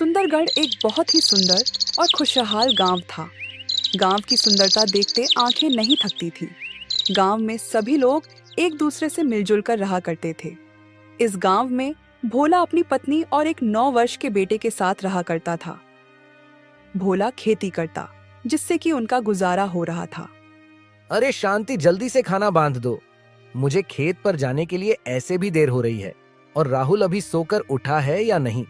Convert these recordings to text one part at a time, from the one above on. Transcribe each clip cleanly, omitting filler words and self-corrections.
सुंदरगढ़ एक बहुत ही सुंदर और खुशहाल गांव था। गांव की सुंदरता देखते आंखें नहीं थकती थी। गांव में सभी लोग एक दूसरे से मिलजुल कर रहा करते थे। इस गांव में भोला अपनी पत्नी और एक 9 वर्ष के बेटे के साथ रहा करता था। भोला खेती करता, जिससे कि उनका गुजारा हो रहा था। अरे शांति, जल्दी से खाना बांध दो। मुझे खेत पर जाने के लिए ऐसे भी देर हो रही है। और राहुल अभी सोकर उठा है या नहीं?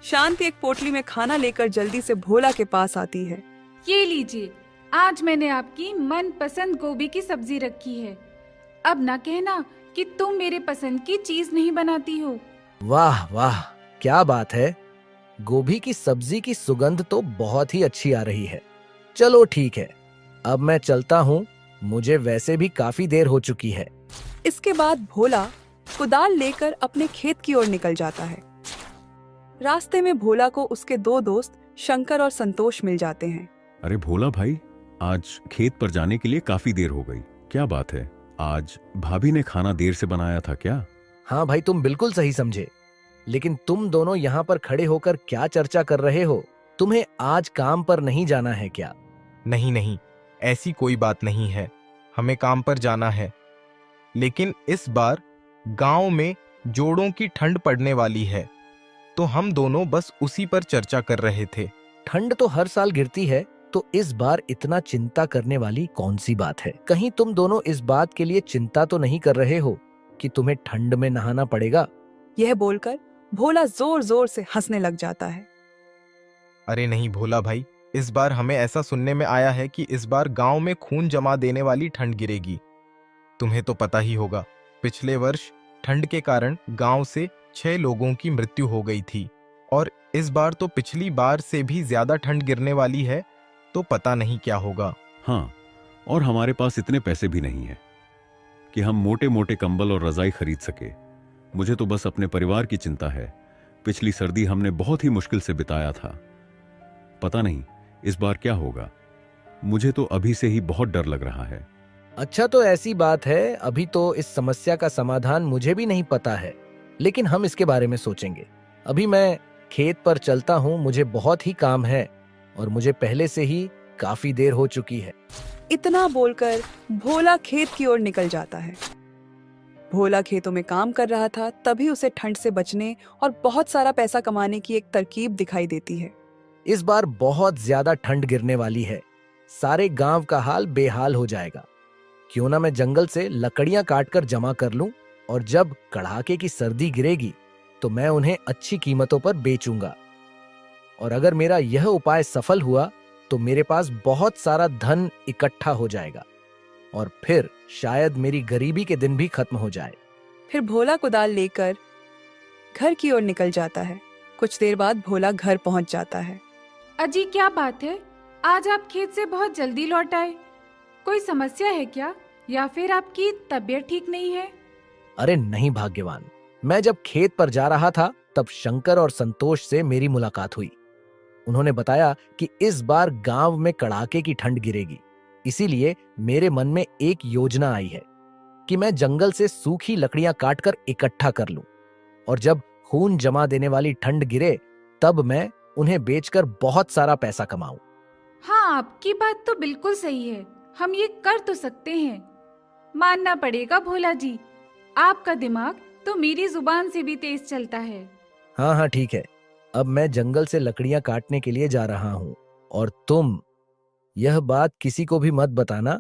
शांति एक पोटली में खाना लेकर जल्दी से भोला के पास आती है। ये लीजिए, आज मैंने आपकी मनपसंद गोभी की सब्जी रखी है। अब ना कहना कि तुम मेरे पसंद की चीज नहीं बनाती हो। वाह वाह, क्या बात है। गोभी की सब्जी की सुगंध तो बहुत ही अच्छी आ रही है। चलो ठीक है, अब मैं चलता हूँ। मुझे वैसे भी काफी देर हो चुकी है। इसके बाद भोला कुदाल लेकर अपने खेत की ओर निकल जाता है। रास्ते में भोला को उसके 2 दोस्त शंकर और संतोष मिल जाते हैं। अरे भोला भाई, आज खेत पर जाने के लिए काफी देर हो गई। क्या बात है, आज भाभी ने खाना देर से बनाया था क्या? हाँ भाई, तुम बिल्कुल सही समझे। लेकिन तुम दोनों यहाँ पर खड़े होकर क्या चर्चा कर रहे हो? तुम्हें आज काम पर नहीं जाना है क्या? नहीं नहीं, ऐसी कोई बात नहीं है। हमें काम पर जाना है, लेकिन इस बार गांव में जोड़ों की ठंड पड़ने वाली है, तो हम दोनों बस उसी पर चर्चा कर रहे थे। ठंड तो हर साल गिरती है, तो इस बार इतना चिंता करने वाली कौन सी बात है? कहीं तुम दोनों इस बात के लिए चिंता तो नहीं कर रहे हो कि तुम्हें ठंड में नहाना पड़ेगा? यह बोलकर भोला जोर जोर से हंसने लग जाता है। अरे नहीं भोला भाई, इस बार हमें ऐसा सुनने में आया है कि इस बार गांव में खून जमा देने वाली ठंड गिरेगी। तुम्हें तो पता ही होगा, पिछले वर्ष ठंड के कारण गांव से 6 लोगों की मृत्यु हो गई थी, और इस बार तो पिछली बार से भी ज्यादा ठंड गिरने वाली है। तो पता नहीं क्या होगा। हाँ, और हमारे पास इतने पैसे भी नहीं है कि हम मोटे मोटे कंबल और रजाई खरीद सके। मुझे तो बस अपने परिवार की चिंता है। पिछली सर्दी हमने बहुत ही मुश्किल से बिताया था। पता नहीं इस बार क्या होगा। मुझे तो अभी से ही बहुत डर लग रहा है। अच्छा, तो ऐसी बात है। अभी तो इस समस्या का समाधान मुझे भी नहीं पता है, लेकिन हम इसके बारे में सोचेंगे। अभी मैं खेत पर चलता हूँ, मुझे बहुत ही काम है और मुझे पहले से ही काफी देर हो चुकी है। इतना बोलकर भोला खेत की ओर निकल जाता है। भोला खेतों में काम कर रहा था, तभी उसे ठंड से बचने और बहुत सारा पैसा कमाने की एक तरकीब दिखाई देती है। इस बार बहुत ज्यादा ठंड गिरने वाली है। सारे गांव का हाल बेहाल हो जाएगा। क्यों ना मैं जंगल से लकड़ियां काटकर जमा कर लूं, और जब कड़ाके की सर्दी गिरेगी तो मैं उन्हें अच्छी कीमतों पर बेचूंगा। और अगर मेरा यह उपाय सफल हुआ तो मेरे पास बहुत सारा धन इकट्ठा हो जाएगा, और फिर शायद मेरी गरीबी के दिन भी खत्म हो जाए। फिर भोला कुदाल लेकर घर की ओर निकल जाता है। कुछ देर बाद भोला घर पहुंच जाता है। अजी, क्या बात है, आज आप खेत से बहुत जल्दी लौट आए। कोई समस्या है क्या, या फिर आपकी तबीयत ठीक नहीं है? अरे नहीं भाग्यवान, मैं जब खेत पर जा रहा था तब शंकर और संतोष से मेरी मुलाकात हुई। उन्होंने बताया कि इस बार गांव में कड़ाके की ठंड गिरेगी। इसीलिए मेरे मन में एक योजना आई है कि मैं जंगल से सूखी लकड़ियां काटकर इकट्ठा कर लूं, और जब खून जमा देने वाली ठंड गिरे तब मैं उन्हें बेचकर बहुत सारा पैसा कमाऊं। हाँ, आपकी बात तो बिल्कुल सही है। हम ये कर तो सकते हैं। मानना पड़ेगा भोला जी, आपका दिमाग तो मेरी जुबान से भी तेज चलता है। हाँ हाँ ठीक है, अब मैं जंगल से लकड़ियां काटने के लिए जा रहा हूँ, और तुम यह बात किसी को भी मत बताना,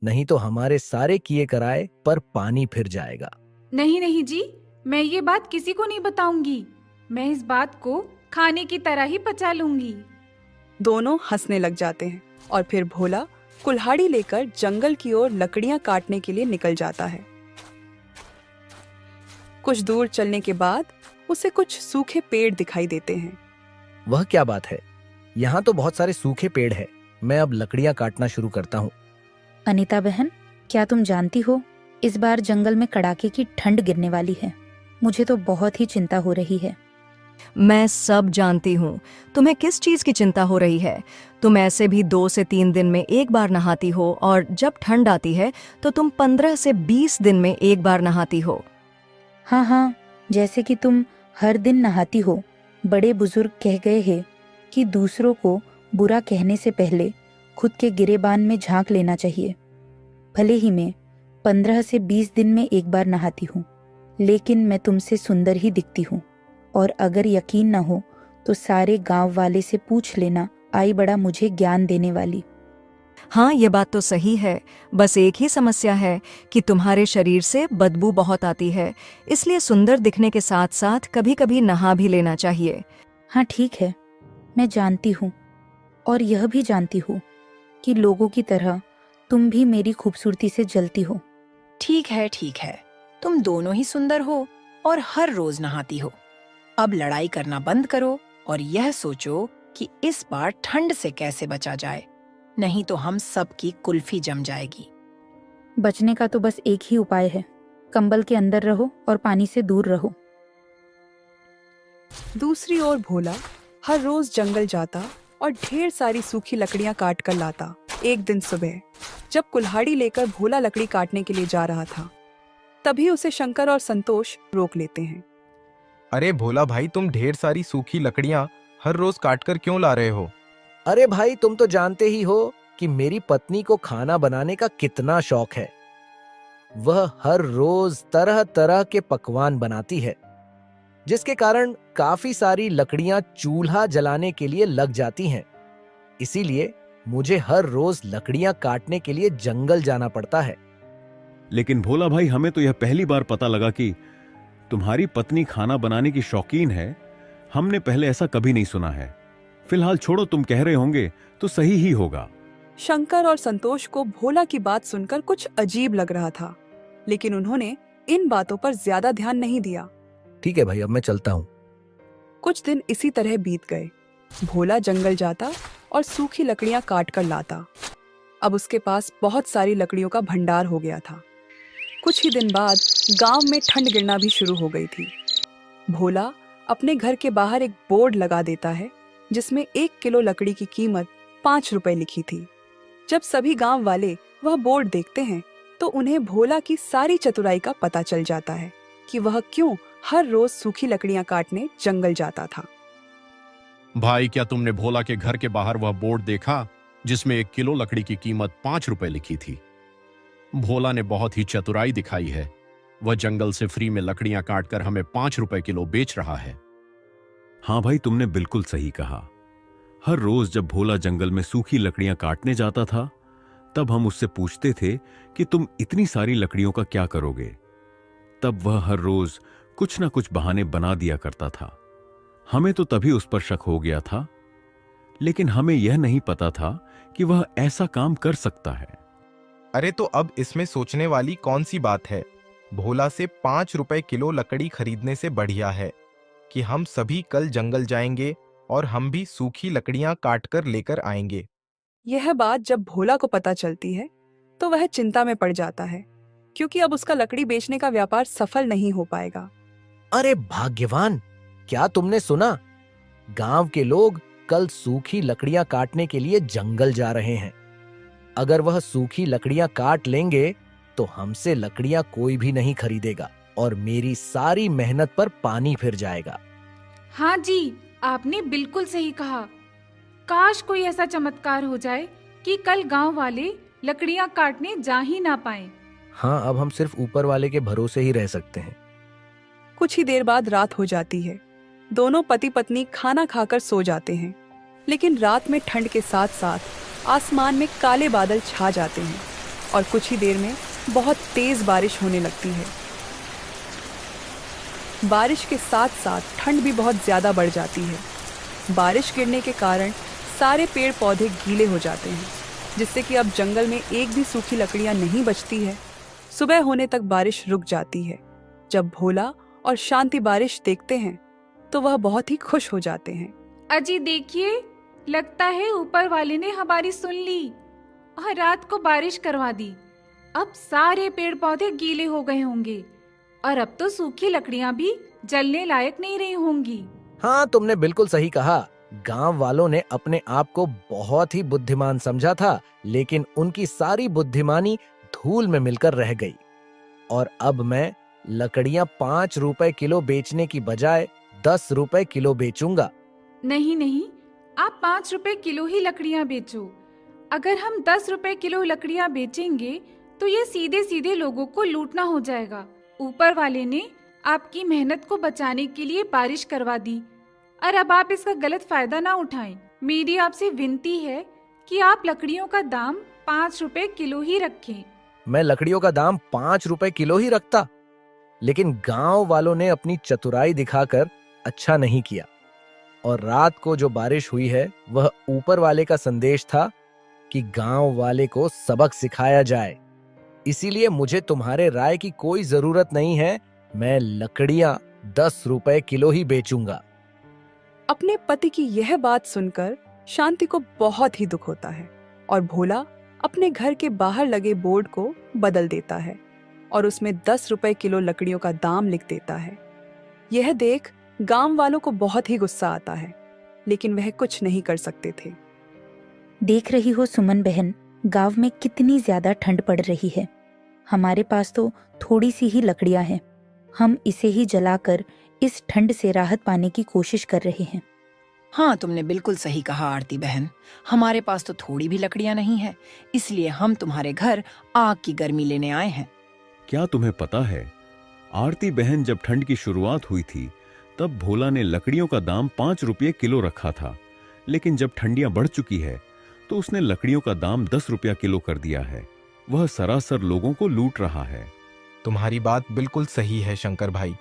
नहीं तो हमारे सारे किए कराए पर पानी फिर जाएगा। नहीं नहीं जी, मैं ये बात किसी को नहीं बताऊंगी। मैं इस बात को खाने की तरह ही पचा लूंगी। दोनों हंसने लग जाते हैं, और फिर भोला कुल्हाड़ी लेकर जंगल की ओर लकड़ियां काटने के लिए निकल जाता है। कुछ दूर चलने के बाद उसे कुछ सूखे पेड़ दिखाई देते हैं। वह क्या बात है, यहाँ तो बहुत सारे सूखे पेड़ हैं। मैं अब लकड़ियां काटना शुरू करता हूँ। अनीता बहन, क्या तुम जानती हो, इस बार जंगल में कड़ाके की ठंड गिरने वाली है। मुझे तो बहुत ही चिंता हो रही है। मैं सब जानती हूँ। तुम्हें किस चीज की चिंता हो रही है? तुम ऐसे भी 2 से 3 दिन में एक बार नहाती हो, और जब ठंड आती है तो तुम 15 से 20 दिन में एक बार नहाती हो। हाँ हाँ, जैसे कि तुम हर दिन नहाती हो, बड़े बुजुर्ग कह गए हैं कि दूसरों को बुरा कहने से पहले खुद के गिरेबान में झांक लेना चाहिए। भले ही मैं 15 से 20 दिन में एक बार नहाती हूँ, लेकिन मैं तुमसे सुंदर ही दिखती हूँ। और अगर यकीन न हो तो सारे गांव वाले से पूछ लेना, आई बड़ा मुझे ज्ञान देने वाली। हाँ, ये बात तो सही है। बस एक ही समस्या है कि तुम्हारे शरीर से बदबू बहुत आती है, इसलिए सुंदर दिखने के साथ साथ कभी कभी नहा भी लेना चाहिए। हाँ ठीक है, मैं जानती हूँ, और यह भी जानती हूँ कि लोगों की तरह तुम भी मेरी खूबसूरती से जलती हो। ठीक है, तुम दोनों ही सुंदर हो और हर रोज नहाती हो। अब लड़ाई करना बंद करो और यह सोचो कि इस बार ठंड से कैसे बचा जाए, नहीं तो हम सब की कुल्फी जम जाएगी। बचने का तो बस एक ही उपाय है, कंबल के अंदर रहो और पानी से दूर रहो। दूसरी ओर भोला हर रोज जंगल जाता और ढेर सारी सूखी लकड़ियां काट कर लाता। एक दिन सुबह जब कुल्हाड़ी लेकर भोला लकड़ी काटने के लिए जा रहा था, तभी उसे शंकर और संतोष रोक लेते हैं। अरे भोला भाई, तुम ढेर सारी सूखी लकड़ियां हर रोज काट कर क्यों ला रहे हो? अरे भाई, तुम तो जानते ही हो कि मेरी पत्नी को खाना बनाने का कितना शौक है। वह हर रोज तरह तरह के पकवान बनाती है, जिसके कारण काफी सारी लकड़ियां चूल्हा जलाने के लिए लग जाती हैं। इसीलिए मुझे हर रोज लकड़ियां काटने के लिए जंगल जाना पड़ता है। लेकिन भोला भाई, हमें तो यह पहली बार पता लगा कि तुम्हारी पत्नी खाना बनाने की शौकीन है। हमने पहले ऐसा कभी नहीं सुना है। फिलहाल छोड़ो, तुम कह रहे होंगे तो सही ही होगा। शंकर और संतोष को भोला की बात सुनकर कुछ अजीब लग रहा था, लेकिन उन्होंने इन बातों पर ज्यादा ध्यान नहीं दिया। ठीक है भाई, अब मैं चलता हूँ। कुछ दिन इसी तरह बीत गए। भोला जंगल जाता और सूखी लकड़ियां काट कर लाता। अब उसके पास बहुत सारी लकड़ियों का भंडार हो गया था। कुछ ही दिन बाद गांव में ठंड गिरना भी शुरू हो गई थी। भोला अपने घर के बाहर एक बोर्ड लगा देता है, जिसमें 1 किलो लकड़ी की कीमत 5 रुपए लिखी थी। जब सभी गांव वाले वह बोर्ड देखते हैं तो उन्हें भोला की सारी चतुराई का पता चल जाता है कि वह क्यों हर रोज सूखी लकड़ियां काटने जंगल जाता था। भाई, क्या तुमने भोला के घर के बाहर वह बोर्ड देखा जिसमें 1 किलो लकड़ी की कीमत 5 रुपए लिखी थी? भोला ने बहुत ही चतुराई दिखाई है। वह जंगल से फ्री में लकड़ियां काटकर हमें 5 रुपए किलो बेच रहा है। हाँ भाई, तुमने बिल्कुल सही कहा। हर रोज जब भोला जंगल में सूखी लकड़ियां काटने जाता था, तब हम उससे पूछते थे कि तुम इतनी सारी लकड़ियों का क्या करोगे। तब वह हर रोज कुछ ना कुछ बहाने बना दिया करता था। हमें तो तभी उस पर शक हो गया था, लेकिन हमें यह नहीं पता था कि वह ऐसा काम कर सकता है। अरे तो अब इसमें सोचने वाली कौन सी बात है? भोला से 5 रुपए किलो लकड़ी खरीदने से बढ़िया है कि हम सभी कल जंगल जाएंगे और हम भी सूखी लकड़ियां काटकर लेकर आएंगे। यह बात जब भोला को पता चलती है तो वह चिंता में पड़ जाता है, क्योंकि अब उसका लकड़ी बेचने का व्यापार सफल नहीं हो पाएगा। अरे भाग्यवान, क्या तुमने सुना? गांव के लोग कल सूखी लकड़ियां काटने के लिए जंगल जा रहे हैं। अगर वह सूखी लकड़ियां काट लेंगे तो हमसे लकड़ियां कोई भी नहीं खरीदेगा और मेरी सारी मेहनत पर पानी फिर जाएगा। हाँ जी, आपने बिल्कुल सही कहा। काश कोई ऐसा चमत्कार हो जाए कि कल गांव वाले लकड़ियां काटने जा ही ना पाए। हाँ, अब हम सिर्फ ऊपर वाले के भरोसे ही रह सकते हैं। कुछ ही देर बाद रात हो जाती है। दोनों पति पत्नी खाना खाकर सो जाते हैं, लेकिन रात में ठंड के साथ साथ आसमान में काले बादल छा जाते हैं और कुछ ही देर में बहुत तेज बारिश होने लगती है। बारिश के साथ साथ ठंड भी बहुत ज्यादा बढ़ जाती है। बारिश गिरने के कारण सारे पेड़ पौधे गीले हो जाते हैं, जिससे कि अब जंगल में एक भी सूखी लकड़ियां नहीं बचती है। सुबह होने तक बारिश रुक जाती है। जब भोला और शांति बारिश देखते हैं तो वह बहुत ही खुश हो जाते हैं। अजी देखिए, लगता है ऊपर वाले ने हमारी सुन ली और रात को बारिश करवा दी। अब सारे पेड़ पौधे गीले हो गए होंगे और अब तो सूखी लकड़ियां भी जलने लायक नहीं रही होंगी। हाँ, तुमने बिल्कुल सही कहा। गांव वालों ने अपने आप को बहुत ही बुद्धिमान समझा था, लेकिन उनकी सारी बुद्धिमानी धूल में मिलकर रह गई। और अब मैं लकड़ियां 5 रुपए किलो बेचने की बजाय 10 रुपए किलो बेचूंगा। नहीं नहीं, आप 5 रुपए किलो ही लकड़ियां बेचो। अगर हम 10 रुपए किलो लकड़ियां बेचेंगे तो ये सीधे सीधे लोगों को लूटना हो जाएगा। ऊपर वाले ने आपकी मेहनत को बचाने के लिए बारिश करवा दी, और अब आप इसका गलत फायदा ना उठाएं। मेरी आपसे विनती है कि आप लकड़ियों का दाम 5 रुपए किलो ही रखें। मैं लकड़ियों का दाम 5 रुपए किलो ही रखता, लेकिन गांव वालों ने अपनी चतुराई दिखाकर अच्छा नहीं किया, और रात को जो बारिश हुई है वह ऊपर वाले का संदेश था कि गांव वाले को सबक सिखाया जाए। इसीलिए मुझे तुम्हारे राय की कोई जरूरत नहीं है, मैं लकड़ियां 10 रुपए किलो ही बेचूंगा। अपने पति की यह बात सुनकर शांति को बहुत ही दुख होता है और भोला अपने घर के बाहर लगे बोर्ड को बदल देता है और उसमें 10 रुपए किलो लकड़ियों का दाम लिख देता है। यह देख गांव वालों को बहुत ही गुस्सा आता है, लेकिन वह कुछ नहीं कर सकते थे। देख रही हो सुमन बहन, गांव में कितनी ज्यादा ठंड पड़ रही है। हमारे पास तो थोड़ी सी ही लकड़ियां हैं। हम इसे ही जलाकर इस ठंड से राहत पाने की कोशिश कर रहे हैं। हाँ, तुमने बिल्कुल सही कहा आरती बहन। हमारे पास तो थोड़ी भी लकड़ियां नहीं है, इसलिए हम तुम्हारे घर आग की गर्मी लेने आए हैं। क्या तुम्हें पता है, आरती बहन जब ठंड की शुरुआत हुई थी तब भोला ने लकड़ियों का दाम 5 रुपये किलो रखा था, लेकिन जब ठंडियां बढ़ चुकी है तो उसने लकड़ियों का दाम 10 रुपया किलो कर दिया है। वह सरासर लोगों को लूट रहा है। तुम्हारी बात बिल्कुल सही है शंकर भाई।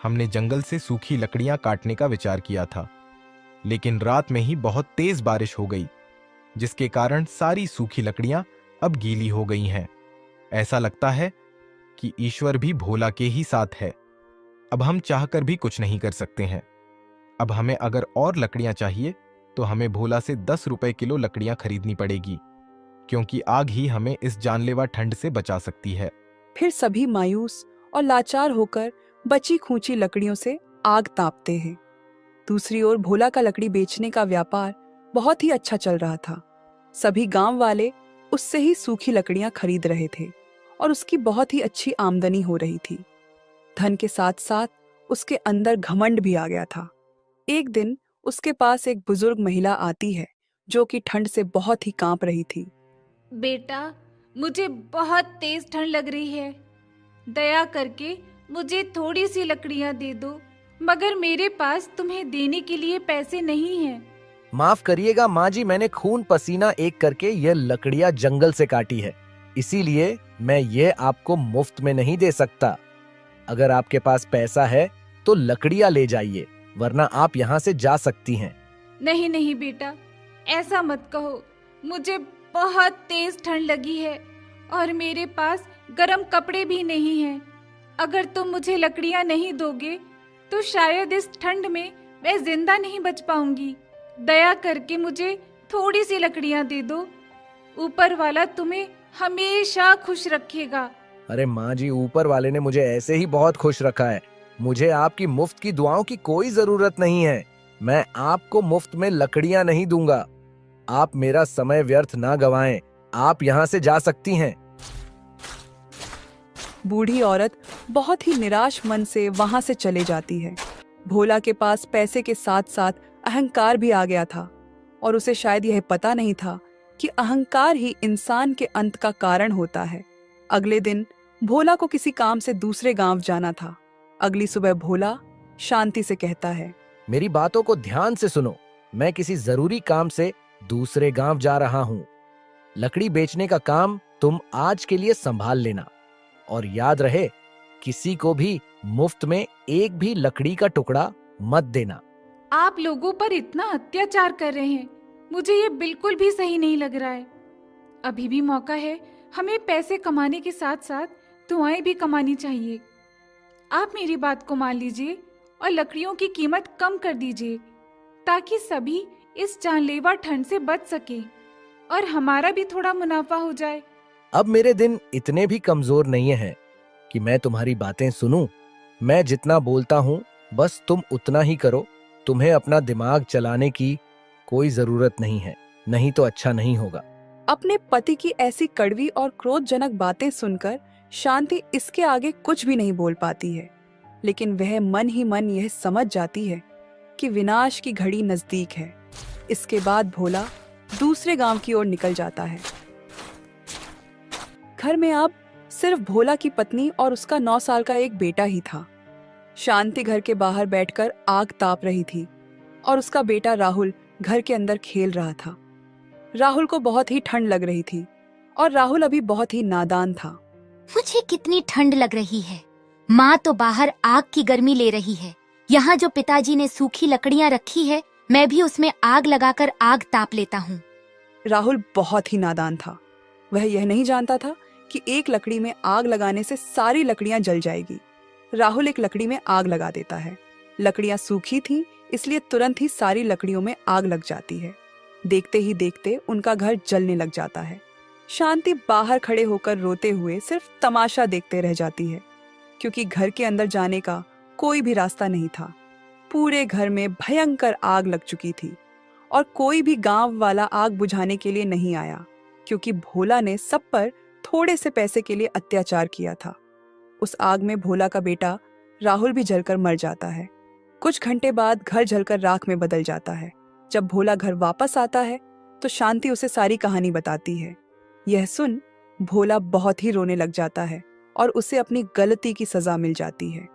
हमने जंगल से सूखी लकड़ियां काटने का विचार किया था, लेकिन रात में ही बहुत तेज बारिश हो गई, जिसके कारण सारी सूखी लकड़ियां अब गीली हो गई हैं। ऐसा लगता है कि ईश्वर भी भोला के ही साथ है। अब हम चाहकर भी कुछ नहीं कर सकते हैं। अब हमें अगर और लकड़ियां चाहिए तो हमें भोला से 10 रुपए किलो लकड़ियां खरीदनी पड़ेगी, क्योंकि आग ही हमें इस जानलेवा ठंड से बचा सकती है। फिर सभी मायूस और लाचार होकर बची खूंची लकड़ियों से आग तापते हैं। दूसरी ओर भोला का लकड़ी बेचने का व्यापार बहुत ही अच्छा चल रहा था। सभी गांव वाले उससे ही सूखी लकड़ियां खरीद रहे थे और उसकी बहुत ही अच्छी आमदनी हो रही थी। धन के साथ साथ उसके अंदर घमंड भी आ गया था। एक दिन उसके पास एक बुजुर्ग महिला आती है जो कि ठंड से बहुत ही कांप रही थी। बेटा, मुझे बहुत तेज ठंड लग रही है। दया करके मुझे थोड़ी सी लकड़ियां दे दो, मगर मेरे पास तुम्हें देने के लिए पैसे नहीं हैं। माफ करिएगा माँ जी, मैंने खून पसीना एक करके ये लकड़ियां जंगल से काटी है, इसीलिए मैं ये आपको मुफ्त में नहीं दे सकता। अगर आपके पास पैसा है तो लकड़ियां ले जाइए, वरना आप यहाँ से जा सकती हैं। नहीं नहीं बेटा, ऐसा मत कहो। मुझे बहुत तेज ठंड लगी है और मेरे पास गर्म कपड़े भी नहीं हैं। अगर तुम मुझे लकड़ियां नहीं दोगे तो शायद इस ठंड में मैं जिंदा नहीं बच पाऊंगी। दया करके मुझे थोड़ी सी लकड़ियां दे दो। ऊपर वाला तुम्हें हमेशा खुश रखेगा। अरे माँ जी, ऊपर वाले ने मुझे ऐसे ही बहुत खुश रखा है। मुझे आपकी मुफ्त की दुआओं की कोई जरूरत नहीं है। मैं आपको मुफ्त में लकड़ियां नहीं दूंगा। आप मेरा समय व्यर्थ ना गवाएं। आप यहाँ से जा सकती हैं। बूढ़ी औरत बहुत ही निराश मन से वहां से चले जाती है। भोला के पास पैसे के साथ साथ अहंकार भी आ गया था और उसे शायद यह पता नहीं था कि अहंकार ही इंसान के अंत का कारण होता है। अगले दिन भोला को किसी काम से दूसरे गांव जाना था। अगली सुबह भोला शांति से कहता है, मेरी बातों को ध्यान से सुनो। मैं किसी जरूरी काम से दूसरे गांव जा रहा हूँ। लकड़ी बेचने का काम तुम आज के लिए संभाल लेना, और याद रहे किसी को भी मुफ्त में एक भी लकड़ी का टुकड़ा मत देना। आप लोगों पर इतना अत्याचार कर रहे हैं, मुझे ये बिल्कुल भी सही नहीं लग रहा है। अभी भी मौका है, हमें पैसे कमाने के साथ साथ दुआएं भी कमानी चाहिए। आप मेरी बात को मान लीजिए और लकड़ियों की कीमत कम कर दीजिए, ताकि सभी इस जानलेवा ठंड से बच सके और हमारा भी थोड़ा मुनाफा हो जाए। अब मेरे दिन इतने भी कमजोर नहीं हैं कि मैं तुम्हारी बातें सुनूं। मैं जितना बोलता हूँ बस तुम उतना ही करो। तुम्हें अपना दिमाग चलाने की कोई जरूरत नहीं है, नहीं तो अच्छा नहीं होगा। अपने पति की ऐसी कड़वी और क्रोधजनक बातें सुनकर शांति इसके आगे कुछ भी नहीं बोल पाती है। लेकिन वह मन ही मन यह समझ जाती है कि विनाश की घड़ी नजदीक है। इसके बाद भोला दूसरे गांव की ओर निकल जाता है। घर में अब सिर्फ भोला की पत्नी और उसका 9 साल का एक बेटा ही था। शांति घर के बाहर बैठकर आग ताप रही थी और उसका बेटा राहुल घर के अंदर खेल रहा था। राहुल को बहुत ही ठंड लग रही थी और राहुल अभी बहुत ही नादान था। मुझे कितनी ठंड लग रही है। माँ तो बाहर आग की गर्मी ले रही है। यहाँ जो पिताजी ने सूखी लकड़ियाँ रखी है, मैं भी उसमें आग लगाकर आग ताप लेता हूँ। राहुल बहुत ही नादान था। वह यह नहीं जानता था कि एक लकड़ी में आग लगाने से सारी लकड़ियां जल जाएगी। राहुल एक लकड़ी में आग लगा देता है। लकड़ियां सूखी थीं, इसलिए तुरंत ही सारी लकड़ियों में आग लग जाती है। देखते ही देखते उनका घर जलने लग जाता है। शांति बाहर खड़े होकर रोते हुए सिर्फ तमाशा देखते रह जाती है, क्योंकि घर के अंदर जाने का कोई भी रास्ता नहीं था। पूरे घर में भयंकर आग लग चुकी थी और कोई भी गांव वाला आग बुझाने के लिए नहीं आया, क्योंकि भोला ने सब पर थोड़े से पैसे के लिए अत्याचार किया था। उस आग में भोला का बेटा राहुल भी जलकर मर जाता है। कुछ घंटे बाद घर जलकर राख में बदल जाता है। जब भोला घर वापस आता है तो शांति उसे सारी कहानी बताती है। यह सुन भोला बहुत ही रोने लग जाता है और उसे अपनी गलती की सजा मिल जाती है।